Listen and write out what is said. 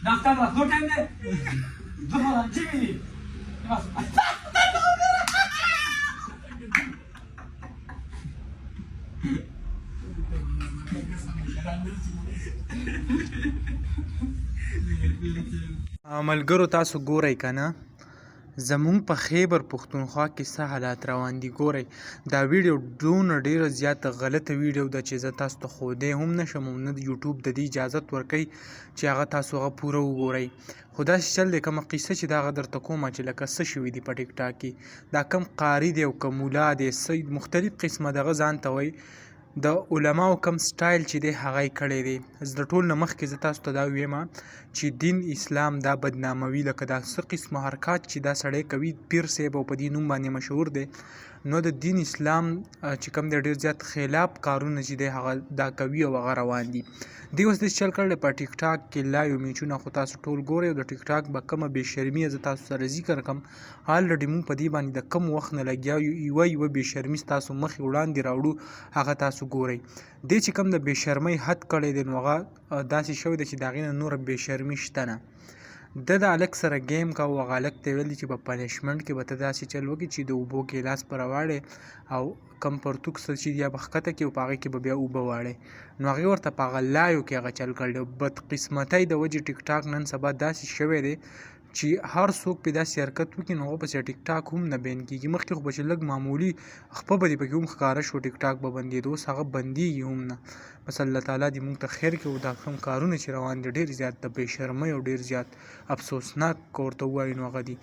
ډاکټر راځو ټایم دی دومره چې وي ملګرو تاسو ګورئ که نه زمونږ په خیبر پښتونخوا کې څه حالات روان دي. ګورئ دا ویډیو دونه ډیره زیاته غلطه ویډیو ده چې زه تاسو ته ښودی هم نشم او نه یوټیوب د دې اجازت ورکوي چې هغه تاسو هغه پوره وګورئ. خو داسې چل دی کومه قصه چې دا هغه درته کومه چې لکه څه شوي دي په ټیک ټاک کې دا کم قاري دی او که مولا دی څه مختلف قسمه دغه ځان ته وایي د علماو کم سټایل چې دی هغه یې کړی دی. د ټول نه مخکې زه تاسو ته دا ویم چې دین اسلام دا بدناموي لکه دا څه قسمه حرکات چې دا سړی کوي پیر صاحب او په دې نوم باندې مشهور دی نو د دین اسلام چې کوم دی ډېر زیات خلاف کارونه چې دی هغه دا کوي او هغه روان دي. دی اوس داسې چل کړی په ټیک ټاک کې لایو میچونه خو تاسو ټول ګورئ او د ټیک ټاک به کومه بې شرمي زه تاسو سره ذکر کړم الرډي موږ په دې باندې د کم وخت نه لګیا یو بې شرمي ستاسو مخې وړاندې راوړو هغه تاسو ګورئ. دی چې کوم د بې شرمۍ حد کړی دی نو هغه داسې شوی دی چې د هغې نه نوره بې شرمي شته نه. د هلک سره ګیم کوه هغه هلک ته ویل دي چې په پنشمنټ کې به ته داسې چل وکړي چې د اوبو ګیلاس په راواړې او کم پرتوک څه چې یا به ښکته کړي او په هغې کې به بیا اوبه واړې نو هغې ورته په هغه لایو کې هغه چل کړی. بدقسمتۍ د وجې ټیک ټاک نن سبا داسې شوی دی چې هر څوک پې داسې حرکت وکړي نو هغه پسې ټیک ټاک هم نه بین کېږي. مخکې خو به چې لږ معمولي خپه به دې پکې هم ښکاره شو ټیک ټاک به بندېدو اوس هغه بندېږي هم نه. بس الله تعالی دې موږ ته خیر کړي او دا کوم کارونه چې روان دي ډېر زیات د بې شرمۍ او ډېر زیات افسوسناک که ورته ووایو نو هغه دي.